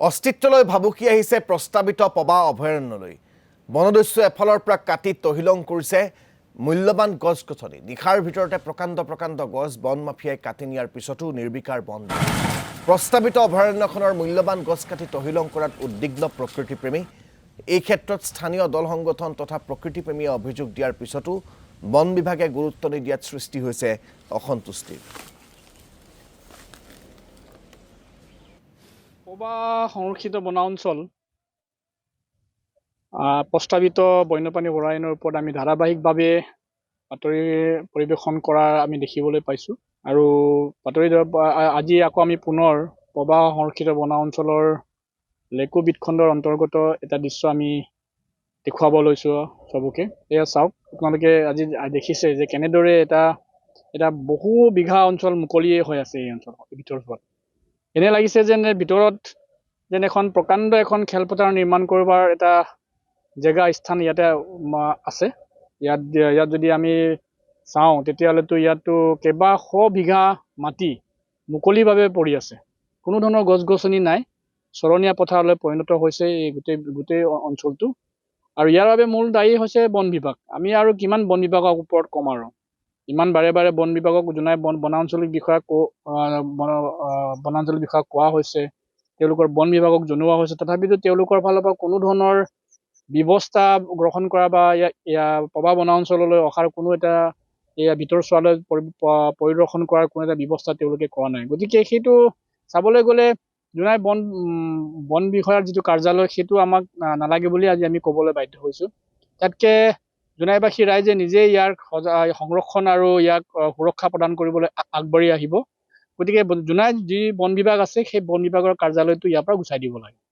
অস্তিত্বলৈ ভাবুকি আহিছে প্ৰস্তাৱিত পবা অভয়াৰণ্যলৈ বনদস্যু এফালৰ পৰা কাটি তহিলং কৰিছে মূল্যৱান গছ-গছনি নিখাৰ ভিতৰতে প্ৰকাণ্ড গছ বন মাফিয়াই কাটি নিয়াৰ পিছতো নিৰ্বিকাৰ বন প্ৰস্তাৱিত অভয়াৰণ্যখনৰ মূল্যৱান গছ কাটি তহিলং কৰাত উদ্বিগ্ন প্ৰকৃতিপ্ৰেমী এই ক্ষেত্ৰত স্থানীয় দল সংগঠন তথা প্ৰকৃতিপ্ৰেমীয়ে অভিযোগ দিয়াৰ পিছতো বন বিভাগে গুৰুত্ব নিদিয়াত সৃষ্টি হৈছে অসন্তুষ্টিৰ পবা সংৰক্ষিত বনাঞ্চল প্ৰস্তাৱিত বন্যপ্ৰাণী অভয়াৰণ্যৰ ওপৰত আমি ধাৰাবাহিকভাৱে বাতৰি পৰিৱেশন কৰা আমি দেখিবলৈ পাইছোঁ আৰু বাতৰি আজি আকৌ আমি পুনৰ পবা সংৰক্ষিত বনাঞ্চলৰ লেকু বিটখণ্ডৰ অন্তৰ্গত এটা দৃশ্য আমি দেখুৱাব লৈছোঁ চবকে। এয়া চাওক, আপোনালোকে আজি দেখিছে যে কেনেদৰে এটা বহু বিঘা অঞ্চল মুকলিয়ে হৈ আছে এই অঞ্চলৰ ভিতৰত। এনে লাগিছে যেন ভিতৰত যেন এখন প্ৰকাণ্ড এখন খেলপথাৰ নিৰ্মাণ কৰিবৰ এটা জেগা স্থান ইয়াতে আছে। ইয়াত যদি আমি চাওঁ তেতিয়াহ'লেতো ইয়াতো কেইবাশ বিঘা মাটি মুকলিভাৱে পৰি আছে, কোনো ধৰণৰ গছ গছনি নাই, চৰণীয়া পথাৰলৈ পৰিণত হৈছে এই গোটেই অঞ্চলটো। আৰু ইয়াৰ বাবে মূল দায়ী হৈছে বন বিভাগ। আমি আৰু কিমান বন বিভাগৰ ওপৰত কম আৰু ইমান বাৰে বন বিভাগক জনাই বনাঞ্চলিক বিষয়াক কোৱা হৈছে, তেওঁলোকৰ বন বিভাগক জনোৱা হৈছে, তথাপিতো তেওঁলোকৰ ফালৰ পৰা কোনো ধৰণৰ ব্যৱস্থা গ্ৰহণ কৰা বা পবা বনাঞ্চললৈ অহাৰ কোনো এটা ভিতৰ চোৱালৈ পৰিদৰ্শন কৰাৰ কোনো এটা ব্যৱস্থা তেওঁলোকে কৰা নাই। গতিকে সেইটো চাবলৈ গ'লে জোনাই বন বিষয়াৰ যিটো কাৰ্যালয় সেইটো আমাক নালাগে বুলি আজি আমি ক'বলৈ বাধ্য হৈছোঁ। তাতকে জোনাইবাসী ৰাইজে নিজে ইয়াৰ সংৰক্ষণ আৰু ইয়াক সুৰক্ষা প্ৰদান কৰিবলৈ আগবাঢ়ি আহিব। গতিকে জোনাইত যি বন বিভাগ আছে সেই বন বিভাগৰ কাৰ্যালয়টো ইয়াৰ পৰা গুচাই দিব লাগে।